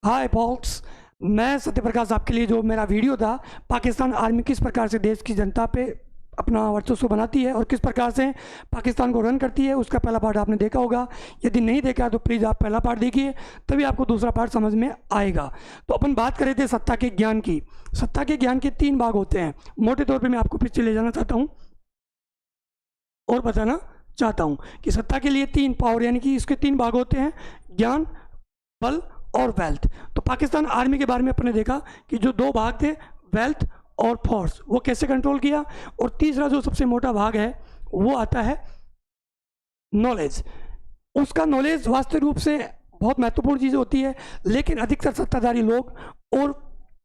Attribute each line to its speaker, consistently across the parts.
Speaker 1: हाय false, मैं सत्यप्रकाश आपके लिए जो मेरा वीडियो था, पाकिस्तान आर्मी किस प्रकार से देश की जनता पे अपना वर्चस्व बनाती है और किस प्रकार से पाकिस्तान को रन करती है, उसका पहला पार्ट आपने देखा होगा। यदि नहीं देखा तो प्लीज़ आप पहला पार्ट देखिए, तभी आपको दूसरा पार्ट समझ में आएगा। तो अपन बात कर रहे थे सत्ता के ज्ञान की। सत्ता के ज्ञान के 3 भाग होते हैं। मोटे तौर पर मैं आपको पीछे ले जाना चाहता हूँ और बताना चाहता हूँ कि सत्ता के लिए 3 पावर यानी कि इसके 3 भाग होते हैं, ज्ञान, बल और वेल्थ। तो पाकिस्तान आर्मी के बारे में अपने देखा कि जो 2 भाग थे, वेल्थ और फोर्स, वो कैसे कंट्रोल किया। और तीसरा जो सबसे मोटा भाग है वो आता है नॉलेज। उसका नॉलेज वास्तविक रूप से बहुत महत्वपूर्ण चीज़ होती है, लेकिन अधिकतर सत्ताधारी लोग और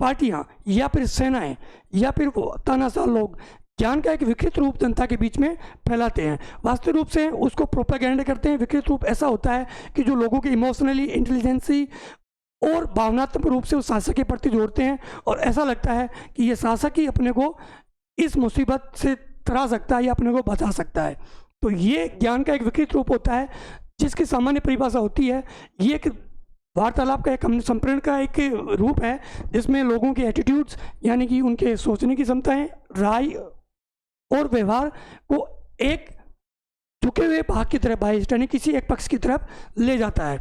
Speaker 1: पार्टियां या फिर सेनाएं या फिर तानाशाह लोग ज्ञान का एक विकृत रूप जनता के बीच में फैलाते हैं। वास्तविक रूप से उसको प्रोपेगेंडा करते हैं। विकृत रूप ऐसा होता है कि जो लोगों की इमोशनली इंटेलिजेंसी और भावनात्मक रूप से उस शासक के प्रति जोड़ते हैं और ऐसा लगता है कि ये शासक ही अपने को इस मुसीबत से तरा सकता है या अपने को बचा सकता है। तो ये ज्ञान का एक विकृत रूप होता है, जिसकी सामान्य परिभाषा होती है, ये एक वार्तालाप का, एक संप्रेरण का एक रूप है जिसमें लोगों के एटीट्यूड्स यानी कि उनके सोचने की क्षमताएं, राय और व्यवहार को एक झुके हुए भाग की तरफ, बाइस्ड यानी किसी एक पक्ष की तरफ ले जाता है।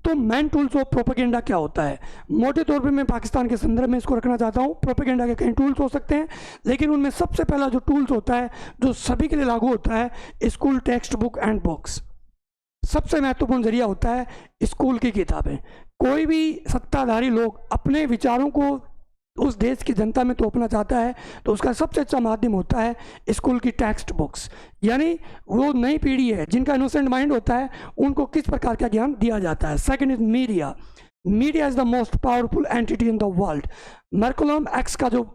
Speaker 1: तो मेन टूल्स ऑफ प्रोपेगेंडा क्या होता है? मोटे तौर पे मैं पाकिस्तान के संदर्भ में इसको रखना चाहता हूँ। प्रोपेगेंडा के कई टूल्स हो सकते हैं, लेकिन उनमें सबसे पहला जो टूल्स होता है, जो सभी के लिए लागू होता है, school text book and books. सबसे महत्वपूर्ण जरिया होता है स्कूल की किताबें। कोई भी सत्ताधारी लोग अपने विचारों को उस देश की जनता में थोपना चाहता है तो उसका सबसे अच्छा माध्यम होता है स्कूल की टेक्स्ट बुक्स। यानी वो नई पीढ़ी है जिनका इनोसेंट माइंड होता है, उनको किस प्रकार का ज्ञान दिया जाता है। Second is media. Media is the most powerful entity in the world. Malcolm X का जो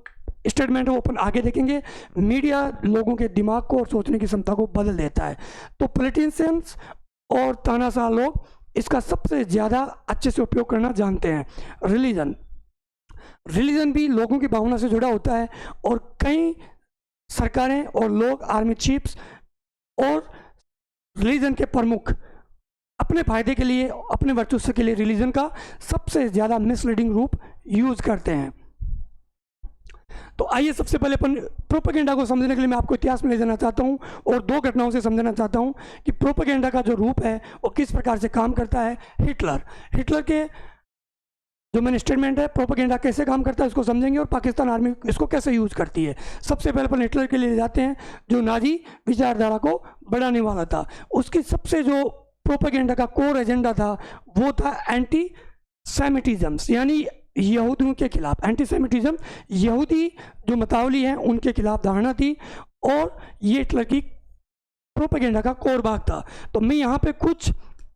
Speaker 1: स्टेटमेंट है वो अपन आगे देखेंगे। मीडिया लोगों के दिमाग को और सोचने की क्षमता को बदल देता है। तो पॉलिटिशियंस और तानाशाह लोग इसका सबसे ज़्यादा अच्छे से उपयोग करना जानते हैं। रिलीजन भी लोगों की भावना से जुड़ा होता है और कई सरकारें और लोग, आर्मी चीफ्स और रिलीजन के प्रमुख अपने फायदे के लिए, अपने वर्चस्व के लिए रिलीजन का सबसे ज़्यादा मिसलीडिंग रूप यूज करते हैं। तो आइए सबसे पहले अपन प्रोपेगेंडा को समझने के लिए मैं आपको इतिहास में ले जाना चाहता हूं और 2 घटनाओं से समझना चाहता हूं कि प्रोपेगेंडा का जो रूप है वो किस प्रकार से काम करता है। हिटलर के जो मैंने स्टेटमेंट है, प्रोपेगेंडा कैसे काम करता है इसको समझेंगे और पाकिस्तान आर्मी इसको कैसे यूज करती है। सबसे पहले अपन हिटलर के लिए जाते हैं, जो नाजी विचारधारा को बढ़ाने वाला था। उसकी सबसे जो प्रोपेगेंडा का कोर एजेंडा था वो था एंटी सेमिटिज्म, यानी यहूदियों के खिलाफ। एंटीसेमिटिज्म, यहूदी जो मतावली हैं उनके खिलाफ धारणा थी और ये हिटलर की प्रोपेगेंडा का कोर भाग था। तो मैं यहाँ पे कुछ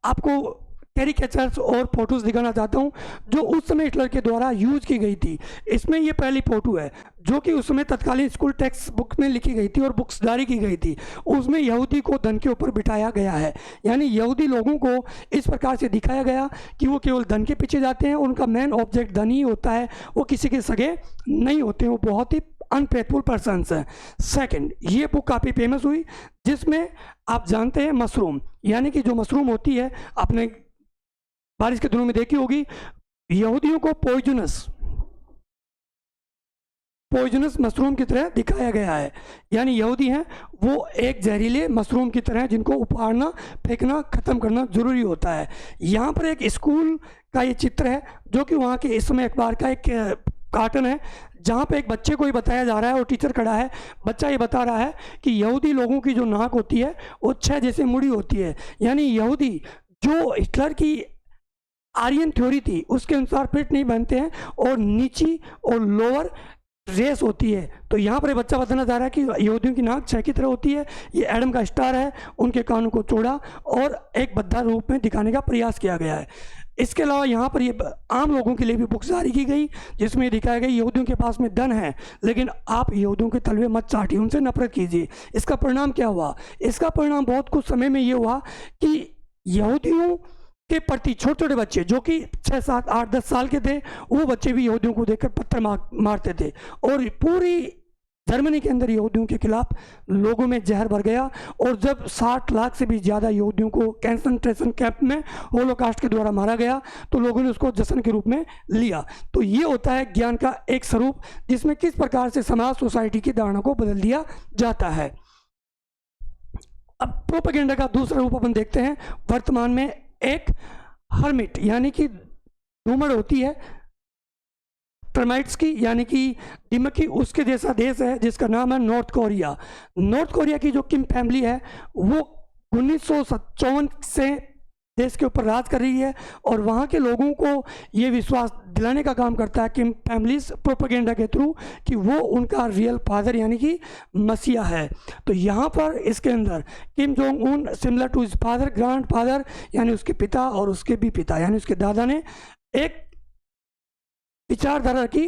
Speaker 1: आपको कैरिकेचर्स और फोटोज दिखाना चाहता हूँ जो उस समय हिटलर के द्वारा यूज की गई थी। इसमें ये पहली फोटो है जो कि उस समय तत्कालीन स्कूल टेक्स्ट बुक में लिखी गई थी और बुक्स जारी की गई थी। उसमें यहूदी को धन के ऊपर बिठाया गया है, यानी यहूदी लोगों को इस प्रकार से दिखाया गया कि वो केवल धन के पीछे जाते हैं, उनका मेन ऑब्जेक्ट धन ही होता है, वो किसी के सगे नहीं होते, वो बहुत ही अनफेथफुल पर्सन्स हैं। सेकंड, ये बुक काफ़ी फेमस हुई जिसमें आप जानते हैं मशरूम, यानी कि जो मशरूम होती है, आपने बारिश के दिनों में देखी होगी, यहूदियों को पॉइजनस मशरूम की तरह दिखाया गया है। यानी यहूदी हैं वो एक जहरीले मशरूम की तरह जिनको उपाड़ना, फेंकना, ख़त्म करना ज़रूरी होता है। यहाँ पर एक स्कूल का ये चित्र है जो कि वहाँ के इस समय अखबार का एक कार्टन है, जहाँ पे एक बच्चे को ही बताया जा रहा है और टीचर खड़ा है। बच्चा ये बता रहा है कि यहूदी लोगों की जो नाक होती है वो 6 जैसे मुड़ी होती है। यानी यहूदी जो हिटलर की आर्यन थ्योरी थी उसके अनुसार फिट नहीं बनते हैं और नीची और लोअर रेस होती है। तो यहाँ पर बच्चा बताना चाह रहा है कि यहूदियों की नाक 6 की तरह होती है। ये एडम का स्टार है, उनके कानों को चौड़ा और एक बद्धा रूप में दिखाने का प्रयास किया गया है। इसके अलावा यहाँ पर ये आम लोगों के लिए भी बुक जारी की गई जिसमें दिखाया गया यहूदियों के पास में धन है, लेकिन आप यहूदियों के तलवे मत चाटिए, उनसे नफरत कीजिए। इसका परिणाम क्या हुआ? इसका परिणाम बहुत कुछ समय में ये हुआ कि यहूदियों के प्रति छोटे छोटे बच्चे जो कि 6, 7, 8, 10 साल के थे, वो बच्चे भी यहूदियों को देखकर पत्थर मारते थे और पूरी जर्मनी के अंदर यहूदियों के खिलाफ लोगों में जहर भर गया और जब 60 लाख से भी ज़्यादा यहूदियों को कंसंट्रेशन कैंप में होलोकास्ट के द्वारा मारा गया तो लोगों ने उसको जश्न के रूप में लिया। तो ये होता है ज्ञान का एक स्वरूप जिसमें किस प्रकार से समाज सोसाइटी की धारणा को बदल दिया जाता है। अब प्रोपेगेंडा का दूसरा रूप अपन देखते हैं। वर्तमान में एक हर्मिट यानी कि डूमड़ होती है टर्माइट्स की यानी कि दीमक की, उसके जैसा देश है जिसका नाम है नॉर्थ कोरिया। नॉर्थ कोरिया की जो किम फैमिली है वो 1957 से देश के ऊपर राज कर रही है और वहाँ के लोगों को ये विश्वास दिलाने का काम करता है किम फैमिलीज प्रोपेगेंडा के थ्रू कि वो उनका रियल फादर यानी कि मसीहा है। तो यहाँ पर इसके अंदर Kim Jong Un similar to his father grandfather यानी उसके पिता और उसके भी पिता यानी उसके दादा ने एक विचारधारा की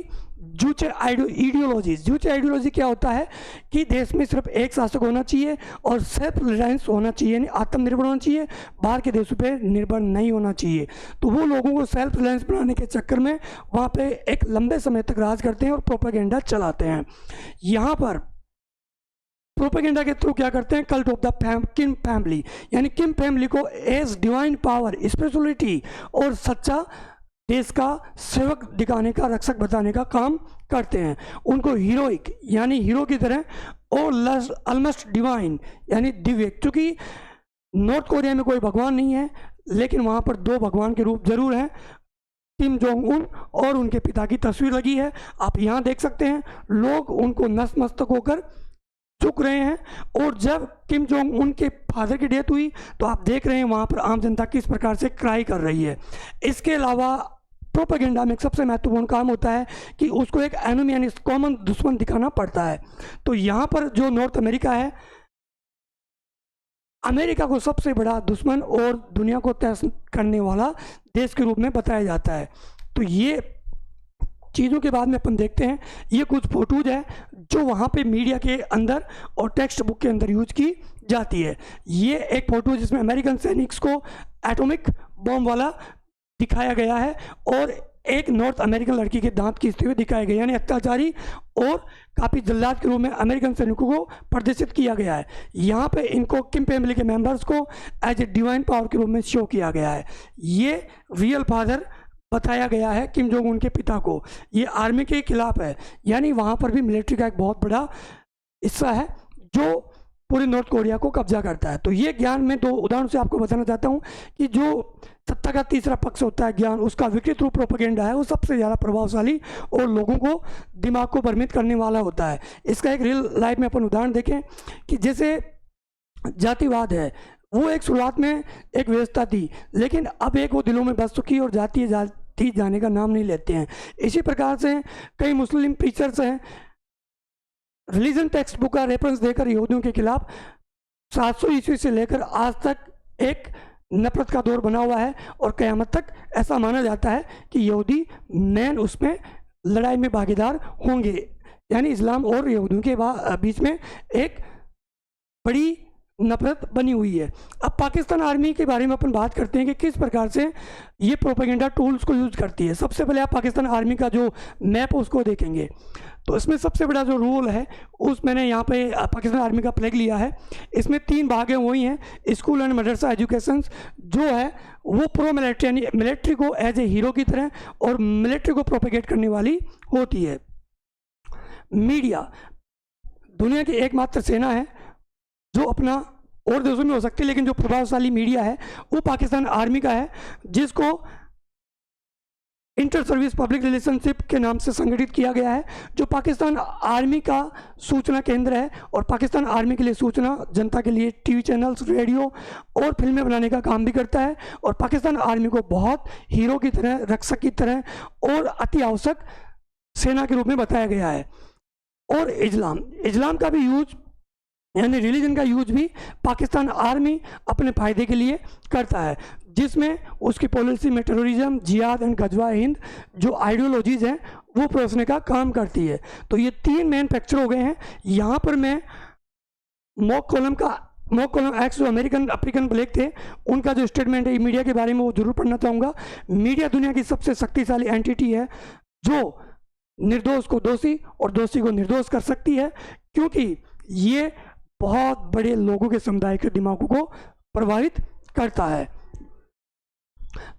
Speaker 1: जूचे आइडियोलॉजी क्या होता है कि देश में सिर्फ एक शासक होना चाहिए और सेल्फ रिलायंस होना चाहिए यानी आत्मनिर्भर होना चाहिए, बाहर के देशों पे निर्भर नहीं होना चाहिए। तो वो लोगों को सेल्फ रिलायंस बनाने के चक्कर में वहाँ पे एक लंबे समय तक राज करते हैं और प्रोपेगेंडा चलाते हैं। यहाँ पर प्रोपेगेंडा के थ्रू क्या करते हैं, cult of the Kim family यानी किम फैमिली को एज डिवाइन पावर स्पिरिचुअलिटी और सच्चा देश का सेवक दिखाने का, रक्षक बताने का काम करते हैं। उनको हीरोइक यानी हीरो की तरह और ऑलमोस्ट डिवाइन यानी दिव्य, क्योंकि नॉर्थ कोरिया में कोई भगवान नहीं है लेकिन वहाँ पर दो भगवान के रूप जरूर हैं, किम जोंग उन और उनके पिता की तस्वीर लगी है। आप यहाँ देख सकते हैं लोग उनको नतमस्तक होकर झुक रहे हैं और जब किम जोंग उन के फादर की डेथ हुई तो आप देख रहे हैं वहाँ पर आम जनता किस प्रकार से क्राई कर रही है। इसके अलावा प्रोपेगेंडा में एक सबसे महत्वपूर्ण काम होता है कि उसको एक एनिमी यानी कॉमन दुश्मन दिखाना पड़ता है। तो यहाँ पर जो नॉर्थ अमेरिका है, अमेरिका को सबसे बड़ा दुश्मन और दुनिया को तहस करने वाला देश के रूप में बताया जाता है। तो ये चीज़ों के बाद में अपन देखते हैं, ये कुछ फोटोज है जो वहाँ पे मीडिया के अंदर और टेक्स्ट बुक के अंदर यूज की जाती है। ये एक फोटो जिसमें अमेरिकन सैनिक्स को एटॉमिक बॉम्ब वाला दिखाया गया है और एक नॉर्थ अमेरिकन लड़की के दांत खींचते हुए दिखाए गए यानी अत्याचारी और काफ़ी जल्लाद के रूप में अमेरिकन सैनिकों को प्रदर्शित किया गया है। यहाँ पे इनको किम फैमिली के मेंबर्स को एज ए डिवाइन पावर के रूप में शो किया गया है। ये रियल फादर बताया गया है किम जोंग उन के पिता को। ये आर्मी के खिलाफ है यानी वहाँ पर भी मिलिट्री का एक बहुत बड़ा हिस्सा है जो पूरे नॉर्थ कोरिया को कब्जा करता है। तो ये ज्ञान में दो उदाहरण से आपको बताना चाहता हूँ कि जो सत्ता का तीसरा पक्ष होता है ज्ञान, उसका विकृत रूप प्रोपेगेंडा है, वो सबसे ज़्यादा प्रभावशाली और लोगों को दिमाग को भ्रमित करने वाला होता है। इसका एक रियल लाइफ में अपन उदाहरण देखें कि जैसे जातिवाद है, वो एक शुरुआत में एक व्यवस्था थी लेकिन अब एक वो दिलों में बस चुकी और जाती जाने का नाम नहीं लेते हैं। इसी प्रकार से कई मुस्लिम प्रीचर्स हैं, रिलीजन टेक्स्ट बुक का रेफरेंस देकर यहूदियों के खिलाफ 700 ईस्वी से लेकर आज तक एक नफरत का दौर बना हुआ है और क़यामत तक ऐसा माना जाता है कि यहूदी मैन उसमें लड़ाई में भागीदार होंगे। यानी इस्लाम और यहूदियों के बीच में एक बड़ी नफरत बनी हुई है। अब पाकिस्तान आर्मी के बारे में अपन बात करते हैं कि किस प्रकार से ये प्रोपेगेंडा टूल्स को यूज़ करती है। सबसे पहले आप पाकिस्तान आर्मी का जो मैप है उसको देखेंगे तो इसमें सबसे बड़ा जो रोल है उस मैंने यहाँ पे पाकिस्तान आर्मी का फ्लैग लिया है। इसमें 3 भाग हैं, वही हैं स्कूल एंड मदरसा एजुकेशन जो है वो प्रो मिलिट्री यानी मिलिट्री को एज ए हीरो की तरह और मिलिट्री को प्रोपेगेट करने वाली होती है। मीडिया दुनिया की एकमात्र सेना है जो अपना और देशों में हो सकती है लेकिन जो प्रभावशाली मीडिया है वो पाकिस्तान आर्मी का है, जिसको इंटर सर्विस पब्लिक रिलेशनशिप के नाम से संगठित किया गया है, जो पाकिस्तान आर्मी का सूचना केंद्र है और पाकिस्तान आर्मी के लिए सूचना जनता के लिए टीवी चैनल्स, रेडियो और फिल्में बनाने का काम भी करता है और पाकिस्तान आर्मी को बहुत हीरो की तरह, रक्षक की तरह और अति आवश्यक सेना के रूप में बताया गया है। और इस्लाम का भी यूज यानी रिलीजन का यूज भी पाकिस्तान आर्मी अपने फायदे के लिए करता है, जिसमें उसकी पॉलिसी में टेररिज्म, जिहाद एंड गजवा हिंद जो आइडियोलॉजीज हैं वो परोसने का काम करती है। तो ये 3 मेन फैक्टर हो गए हैं। यहाँ पर मैं मॉक कॉलम एक्स जो अफ्रीकन ब्लैक थे उनका जो स्टेटमेंट है मीडिया के बारे में वो जरूर पढ़ना चाहूँगा। मीडिया दुनिया की सबसे शक्तिशाली एंटिटी है जो निर्दोष को दोषी और दोषी को निर्दोष कर सकती है, क्योंकि ये बहुत बड़े लोगों के समुदाय के दिमागों को प्रभावित करता है।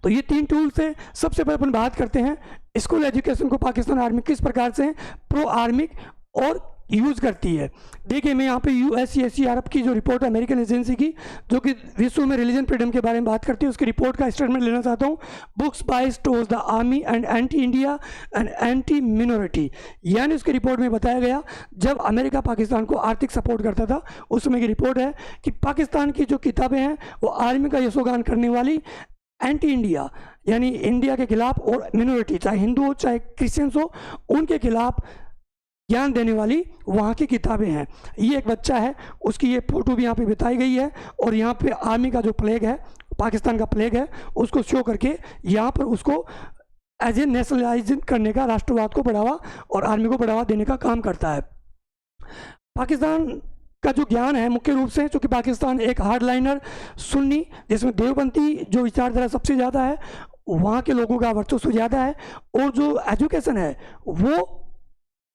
Speaker 1: तो ये 3 टूल्स हैं। सबसे पहले अपन बात करते हैं स्कूल एजुकेशन को पाकिस्तान आर्मी किस प्रकार से प्रो आर्मिक और यूज़ करती है। देखिए, मैं यहाँ पे USCISR की जो रिपोर्ट है अमेरिकन एजेंसी की, जो कि विश्व में रिलीजन फ्रीडम के बारे में बात करती है, उसकी रिपोर्ट का स्टेटमेंट लेना चाहता हूँ। बुक्स बाइस towards the army and anti India and anti minority, यानी उसकी रिपोर्ट में बताया गया जब अमेरिका पाकिस्तान को आर्थिक सपोर्ट करता था, उस समय की रिपोर्ट है कि पाकिस्तान की जो किताबें हैं वो आर्मी का यशोगान करने वाली, एंटी इंडिया यानी इंडिया के खिलाफ, और मिनोरिटी चाहे हिंदू हो चाहे क्रिश्चियंस हो उनके खिलाफ ज्ञान देने वाली वहाँ की किताबें हैं। ये एक बच्चा है, उसकी ये फोटो भी यहाँ पे बताई गई है, और यहाँ पे आर्मी का जो फ्लैग है, पाकिस्तान का फ्लैग है, उसको शो करके यहाँ पर उसको एज ए नेशनलाइज करने का, राष्ट्रवाद को बढ़ावा और आर्मी को बढ़ावा देने का काम करता है। पाकिस्तान का जो ज्ञान है मुख्य रूप से, चूँकि पाकिस्तान एक हार्डलाइनर सुन्नी, जिसमें देवबंदी जो विचारधारा सबसे ज़्यादा है, वहाँ के लोगों का वर्चस्व ज़्यादा है, और जो एजुकेशन है वो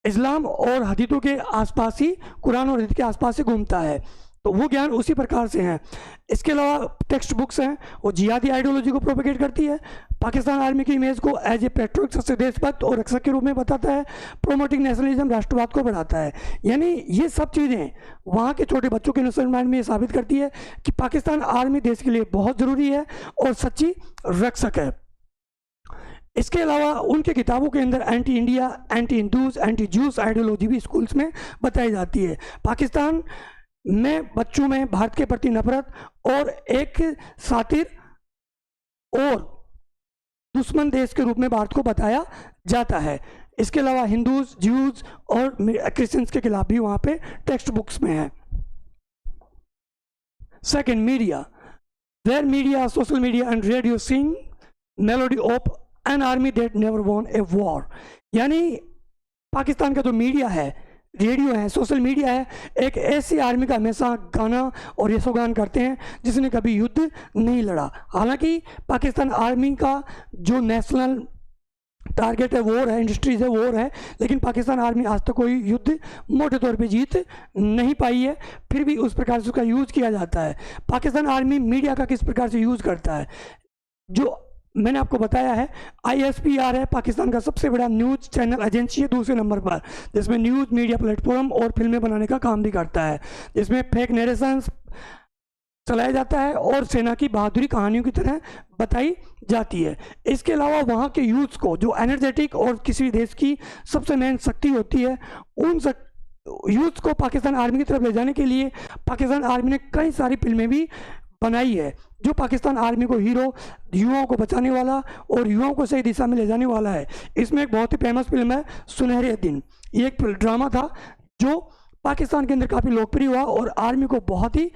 Speaker 1: इस्लाम और हदीतों के आसपास ही, कुरान और हदीत के आसपास ही घूमता है, तो वो ज्ञान उसी प्रकार से हैं। इसके अलावा टेक्स्ट बुक्स हैं, वो जिहादी आइडियोलॉजी को प्रोपेगेट करती है। पाकिस्तान आर्मी की इमेज को एज ए पेट्रोलिक, सबसे देशभक्त और रक्षक के रूप में बताता है। प्रोमोटिंग नेशनलिज्म, राष्ट्रवाद को बढ़ाता है। यानी ये सब चीज़ें वहाँ के छोटे बच्चों के नेशनल माइंड में ये साबित करती है कि पाकिस्तान आर्मी देश के लिए बहुत ज़रूरी है और सच्ची रक्षक है। इसके अलावा उनके किताबों के अंदर anti India, anti Hindus, anti juice ideology भी स्कूल्स में बताई जाती है। पाकिस्तान में बच्चों में भारत के प्रति नफरत और एक सातिर और दुश्मन देश के रूप में भारत को बताया जाता है। इसके अलावा हिंदूज, ज्यूज और क्रिश्चियंस के खिलाफ भी वहाँ पे टेक्स्ट बुक्स में है। Second, media, where media, social media and radio sing melody of an army that never won a war. यानी पाकिस्तान का जो मीडिया है, रेडियो है, सोशल मीडिया है, एक ऐसी आर्मी का हमेशा गाना और यशोगान करते हैं जिसने कभी युद्ध नहीं लड़ा। हालांकि पाकिस्तान आर्मी का जो नेशनल टारगेट है वॉर है, इंडस्ट्रीज है वॉर है, लेकिन पाकिस्तान आर्मी आज तक कोई युद्ध मोटे तौर पे जीत नहीं पाई है, फिर भी उस प्रकार से उसका यूज़ किया जाता है। पाकिस्तान आर्मी मीडिया का किस प्रकार से यूज़ करता है, जो मैंने आपको बताया है, ISPR है, पाकिस्तान का सबसे बड़ा न्यूज़ चैनल एजेंसी है दूसरे नंबर पर, जिसमें न्यूज़ मीडिया प्लेटफॉर्म और फिल्में बनाने का काम भी करता है, जिसमें फेक नरेशंस चलाया जाता है और सेना की बहादुरी कहानियों की तरह बताई जाती है। इसके अलावा वहाँ के यूथ को, जो एनर्जेटिक और किसी देश की सबसे मेन शक्ति होती है, उन यूथ को पाकिस्तान आर्मी की तरफ ले जाने के लिए पाकिस्तान आर्मी ने कई सारी फिल्में भी बनाई है, जो पाकिस्तान आर्मी को हीरो, युवाओं को बचाने वाला और युवाओं को सही दिशा में ले जाने वाला है। इसमें एक बहुत ही फेमस फिल्म है सुनहरे दिन। ये एक ड्रामा था जो पाकिस्तान के अंदर काफ़ी लोकप्रिय हुआ और आर्मी को बहुत ही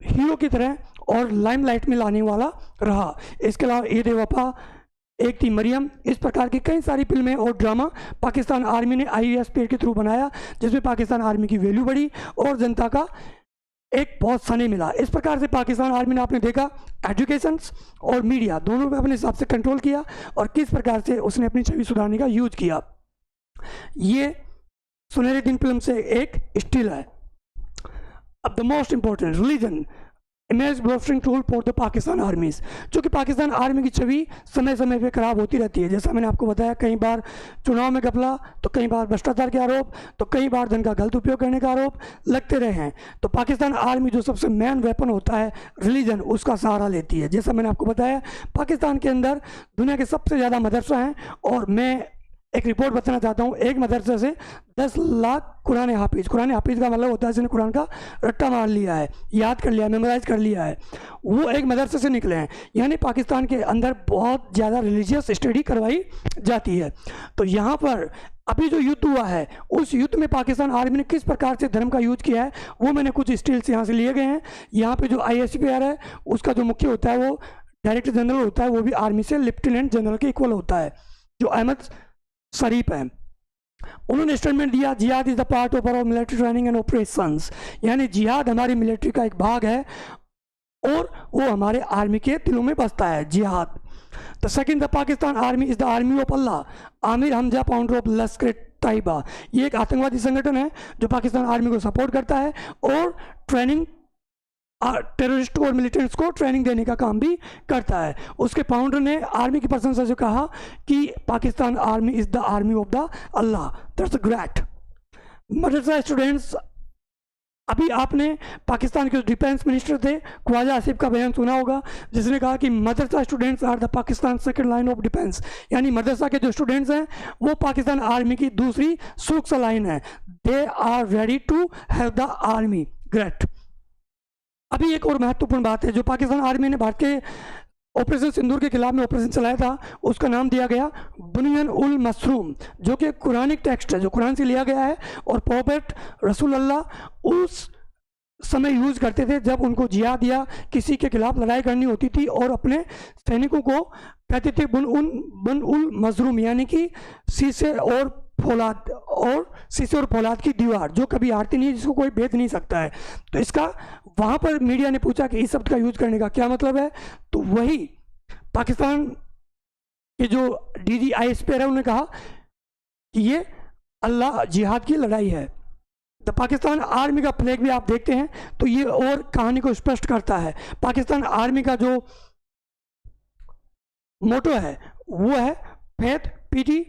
Speaker 1: हीरो की तरह और लाइमलाइट में लाने वाला रहा। इसके अलावा ईद ए वफा, एक थी मरियम, इस प्रकार की कई सारी फिल्में और ड्रामा पाकिस्तान आर्मी ने ISPR के थ्रू बनाया, जिसमें पाकिस्तान आर्मी की वैल्यू बढ़ी और जनता का एक बहुत सने मिला। इस प्रकार से पाकिस्तान आर्मी ने, आपने देखा, एजुकेशन और मीडिया दोनों पे अपने हिसाब से कंट्रोल किया और किस प्रकार से उसने अपनी छवि सुधारने का यूज किया। ये सुनहरे दिन फिल्म से एक स्टिल है। अब the most important, religion image bolstering tool for the Pakistan armies. चूँकि पाकिस्तान आर्मी की छवि समय समय पे खराब होती रहती है, जैसा मैंने आपको बताया, कई बार चुनाव में घपला, तो कई बार भ्रष्टाचार के आरोप, तो कई बार धन का गलत उपयोग करने का आरोप लगते रहे हैं। तो पाकिस्तान आर्मी जो सबसे मेन वेपन होता है रिलीजन, उसका सहारा लेती है। जैसा मैंने आपको बताया, पाकिस्तान के अंदर दुनिया के सबसे ज़्यादा मदरसा हैं, और मैं एक रिपोर्ट बताना चाहता हूँ। एक मदरसे से 10 लाख कुरान हाफिज का मतलब होता है जिसने कुरान का रट्टा मार लिया है, याद कर लिया, मेमोराइज कर लिया है, वो एक मदरसे से निकले हैं। यानी पाकिस्तान के अंदर बहुत ज़्यादा रिलीजियस स्टडी करवाई जाती है। तो यहाँ पर अभी जो युद्ध हुआ है, उस युद्ध में पाकिस्तान आर्मी ने किस प्रकार से धर्म का यूज किया है, वो मैंने कुछ स्टिल्स यहाँ से लिए गए हैं। यहाँ पर जो ISPR है, उसका जो मुख्य होता है वो डायरेक्टर जनरल होता है, वो भी आर्मी से लेफ्टिनेंट जनरल के इक्वल होता है, जो अहमद शरीफ है। उन्होंने स्टेटमेंट दिया, जिहाद is the part of our military training and operations. यानी जिहाद हमारी मिलिट्री का एक भाग है और वो हमारे आर्मी के दिलों में बसता है, जिहाद। The second, the Pakistan army is the army of Allah. Aamir Hamza, founder of लश्कर तैयबा, ये एक आतंकवादी संगठन है जो पाकिस्तान आर्मी को सपोर्ट करता है और ट्रेनिंग, टेररिस्ट और मिलिटेंट्स को ट्रेनिंग देने का काम भी करता है। उसके फाउंडर ने आर्मी की प्रशंसा से कहा कि Pakistan army is the army of the Allah. That's great. Madrasa students, अभी आपने पाकिस्तान के जो डिफेंस मिनिस्टर थे ख्वाजा आसिफ का बयान सुना होगा, जिसने कहा कि madrasa students are the Pakistan second line of defence, यानी मदरसा के जो स्टूडेंट्स हैं वो पाकिस्तान आर्मी की दूसरी सुरक्षा लाइन है। They are ready to help the army. Great. अभी एक और महत्वपूर्ण बात है, जो पाकिस्तान आर्मी ने भारत के ऑपरेशन सिंदूर के खिलाफ में ऑपरेशन चलाया था, उसका नाम दिया गया बुनियान उल मसरूम, जो कि कुरानिक टेक्स्ट है, जो कुरान से लिया गया है। और प्रॉफेट रसूल अल्लाह उस समय यूज़ करते थे जब उनको जिहाद या किसी के खिलाफ लड़ाई करनी होती थी, और अपने सैनिकों को कहते थे बुन उल मजरूम, यानी कि शीशे और फौलाद की दीवार जो कभी हारती नहीं, जिसको कोई भेद नहीं सकता है। तो इसका वहाँ पर मीडिया ने पूछा कि इस शब्द का यूज करने का क्या मतलब है, तो वही पाकिस्तान के जो DGI है उन्होंने कहा कि ये अल्लाह जिहाद की लड़ाई है। द पाकिस्तान आर्मी का फ्लैग भी आप देखते हैं तो ये और कहानी को स्पष्ट करता है। पाकिस्तान आर्मी का जो मोटो है वो है फैथ पीटी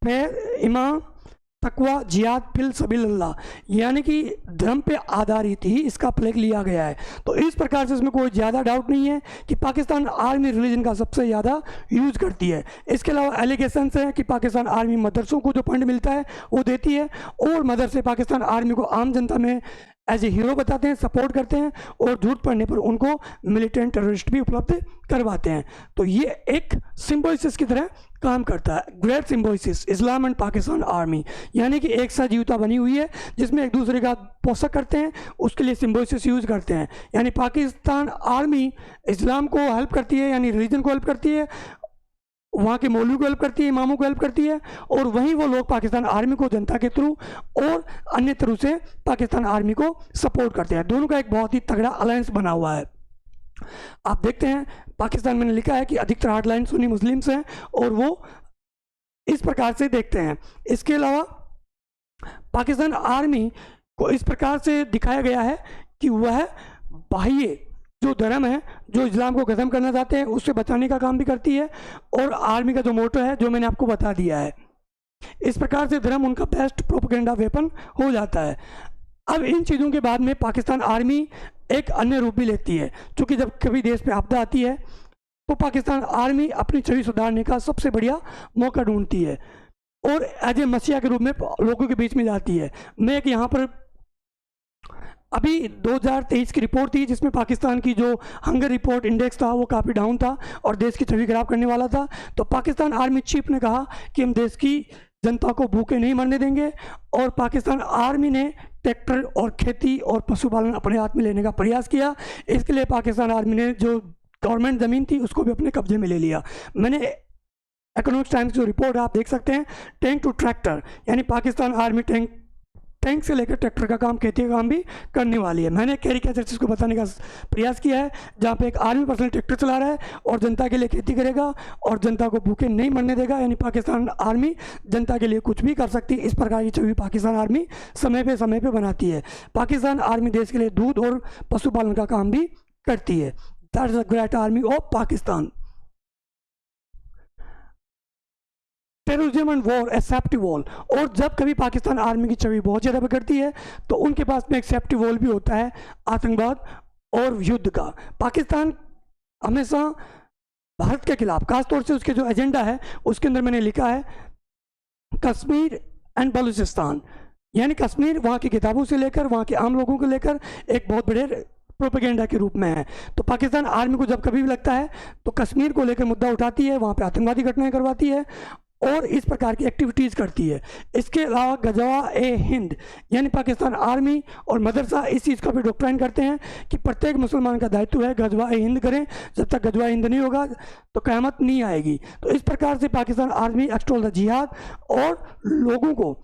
Speaker 1: ईमान तकवा जिहाद फिल सबीलिल्लाह, यानी कि धर्म पे आधारित ही इसका फ्लैग लिया गया है। तो इस प्रकार से इसमें कोई ज़्यादा डाउट नहीं है कि पाकिस्तान आर्मी रिलीजन का सबसे ज़्यादा यूज़ करती है। इसके अलावा एलिगेशंस है कि पाकिस्तान आर्मी मदरसों को जो फंड मिलता है वो देती है, और मदरसे पाकिस्तान आर्मी को आम जनता में एज ए हीरो बताते हैं, सपोर्ट करते हैं, और झूठ पड़ने पर उनको मिलिटेंट टेररिस्ट भी उपलब्ध करवाते हैं। तो ये एक सिम्बोसिस की तरह काम करता है। Great Symbiosis, Islam and Pakistan army, यानी कि एक सजीवता बनी हुई है जिसमें एक दूसरे का पोषक करते हैं, उसके लिए सिम्बोसिस यूज़ करते हैं। यानी पाकिस्तान आर्मी इस्लाम को हेल्प करती है, यानी रिलीजन को हेल्प करती है, वहाँ के मौलवी को हेल्प करती है, इमामों को हेल्प करती है, और वहीं वो लोग पाकिस्तान आर्मी को जनता के थ्रू और अन्य थ्रू से पाकिस्तान आर्मी को सपोर्ट करते हैं। दोनों का एक बहुत ही तगड़ा अलायंस बना हुआ है। आप देखते हैं पाकिस्तान में लिखा है कि अधिकतर हार्डलाइन सुन्नी मुस्लिम्स हैं, और वो इस प्रकार से देखते हैं। इसके अलावा पाकिस्तान आर्मी को इस प्रकार से दिखाया गया है कि वह बाह्य जो धर्म है, जो इस्लाम को खत्म करना चाहते हैं, उससे बचाने का काम भी करती है, और आर्मी का जो मोटो है जो मैंने आपको बता दिया है। इस प्रकार से धर्म उनका बेस्ट प्रोपेगेंडा वेपन हो जाता है। अब इन चीज़ों के बाद में पाकिस्तान आर्मी एक अन्य रूप भी लेती है, क्योंकि जब कभी देश पे आपदा आती है तो पाकिस्तान आर्मी अपनी छवि सुधारने का सबसे बढ़िया मौका ढूंढती है, और एज ए मसीहा के रूप में लोगों के बीच में जाती है। मैं एक यहाँ पर अभी 2023 की रिपोर्ट थी जिसमें पाकिस्तान की जो हंगर रिपोर्ट इंडेक्स था वो काफ़ी डाउन था और देश की छवि खराब करने वाला था। तो पाकिस्तान आर्मी चीफ ने कहा कि हम देश की जनता को भूखे नहीं मरने देंगे, और पाकिस्तान आर्मी ने ट्रैक्टर और खेती और पशुपालन अपने हाथ में लेने का प्रयास किया। इसके लिए पाकिस्तान आर्मी ने जो गवर्नमेंट ज़मीन थी उसको भी अपने कब्जे में ले लिया। मैंने इकोनॉमिक्स टाइम्स की जो रिपोर्ट आप देख सकते हैं, टैंक टू ट्रैक्टर, यानी पाकिस्तान आर्मी टैंक से लेकर ट्रैक्टर का काम, खेती का काम भी करने वाली है। मैंने कैरिकेचर इसको बताने का प्रयास किया है, जहाँ पे एक आर्मी पर्सन ट्रैक्टर चला रहा है और जनता के लिए खेती करेगा और जनता को भूखे नहीं मरने देगा, यानी पाकिस्तान आर्मी जनता के लिए कुछ भी कर सकती है। इस प्रकार की छवि पाकिस्तान आर्मी समय पे बनाती है। पाकिस्तान आर्मी देश के लिए दूध और पशुपालन का काम भी करती है। That is the great army of Pakistan. Terrorism and war A safety wall, और जब कभी पाकिस्तान आर्मी की छवि बहुत ज़्यादा बिगड़ती है तो उनके पास में एक सेफ्टी वॉल भी होता है, आतंकवाद और युद्ध का। पाकिस्तान हमेशा भारत के खिलाफ, खासतौर से उसके जो एजेंडा है उसके अंदर मैंने लिखा है कश्मीर एंड बलूचिस्तान, यानी कश्मीर वहाँ की किताबों से लेकर वहाँ के आम लोगों को लेकर एक बहुत बड़े प्रोपेगेंडा के रूप में है। तो पाकिस्तान आर्मी को जब कभी भी लगता है तो कश्मीर को लेकर मुद्दा उठाती है, वहाँ पे आतंकवादी घटनाएं करवाती है और इस प्रकार की एक्टिविटीज़ करती है। इसके अलावा गजवा ए हिंद, यानी पाकिस्तान आर्मी और मदरसा इस चीज़ का भी डॉक्ट्राइन करते हैं कि प्रत्येक मुसलमान का दायित्व है गजवा ए हिंद करें, जब तक गजवा हिंद नहीं होगा तो क़यामत नहीं आएगी। तो इस प्रकार से पाकिस्तान आर्मी एक्सटोल द जिहाद, और लोगों को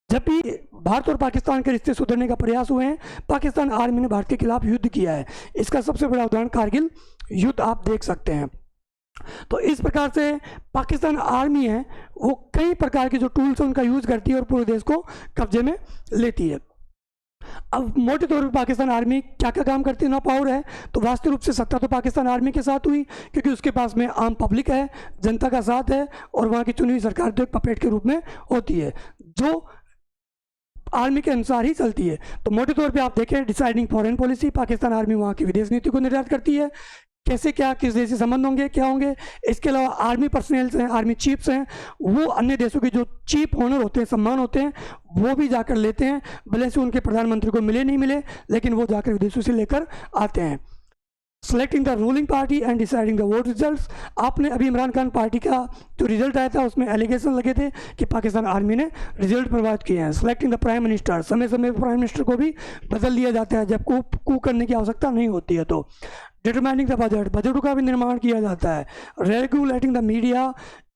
Speaker 1: जब भी भारत और पाकिस्तान के रिश्ते सुधरने का प्रयास हुए हैं, पाकिस्तान आर्मी ने भारत के खिलाफ युद्ध किया है। इसका सबसे बड़ा उदाहरण कारगिल युद्ध आप देख सकते हैं। तो इस प्रकार से पाकिस्तान आर्मी है वो कई प्रकार के जो टूल्स हैं उनका यूज़ करती है और पूरे देश को कब्जे में लेती है। अब मोटे तौर पर पाकिस्तान आर्मी क्या क्या काम करती है ना, पावर है, तो वास्तविक रूप से सत्ता तो पाकिस्तान आर्मी के साथ हुई क्योंकि उसके पास में आम पब्लिक है, जनता का साथ है और वहाँ की चुनी हुई सरकार तो एक पपेट के रूप में होती है जो आर्मी के अनुसार ही चलती है। तो मोटे तौर पे आप देखें, deciding foreign policy, Pakistan army वहाँ की विदेश नीति को निर्धारित करती है, कैसे क्या किस देश से संबंध होंगे क्या होंगे। इसके अलावा आर्मी पर्सनल्स हैं, आर्मी चीफ्स हैं, वो अन्य देशों के जो चीफ ऑनर होते हैं, सम्मान होते हैं, वो भी जाकर लेते हैं, भले से उनके प्रधानमंत्री को मिले नहीं मिले, लेकिन वो जाकर विदेशों से लेकर आते हैं। Selecting the ruling party and deciding the vote results, आपने अभी इमरान खान पार्टी का जो रिजल्ट आया था उसमें एलिगेशन लगे थे कि पाकिस्तान आर्मी ने रिजल्ट प्रोवाइड किए हैं। सेलेक्टिंग द प्राइम मिनिस्टर, समय समय पर प्राइम मिनिस्टर को भी बदल दिया जाता है जब कू करने की आवश्यकता नहीं होती है। तो डिटरमाइनिंग द बजट, बजटों का भी निर्माण किया जाता है। रेगुलेटिंग द मीडिया,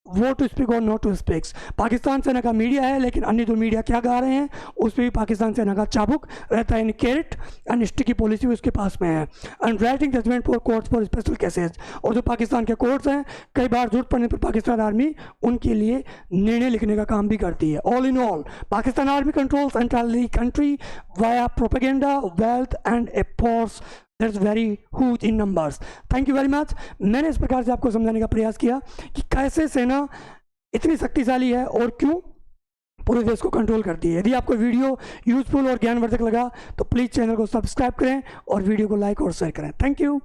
Speaker 1: वो टू स्पीक और नॉट टू स्पीक्स, पाकिस्तान सेना का मीडिया है लेकिन अन्य जो मीडिया क्या गा रहे हैं उस पर भी पाकिस्तान सेना का चाबुक रहता है, यानी कैरेट एंड स्टिक की पॉलिसी उसके पास में है। And writing judgement for courts for special cases, और जो पाकिस्तान के कोर्ट्स हैं कई बार जरूरत पड़ने पर पाकिस्तान आर्मी उनके लिए निर्णय लिखने का काम भी करती है। All in all Pakistan army controls entirely country via propaganda, wealth and a force that's very huge in numbers. Thank you very much. मैंने इस प्रकार से आपको समझाने का प्रयास किया कि कैसे सेना इतनी शक्तिशाली है और क्यों पूरे देश को कंट्रोल करती है। यदि आपको वीडियो यूजफुल और ज्ञानवर्धक लगा तो प्लीज़ चैनल को सब्सक्राइब करें और वीडियो को लाइक और शेयर करें। Thank you.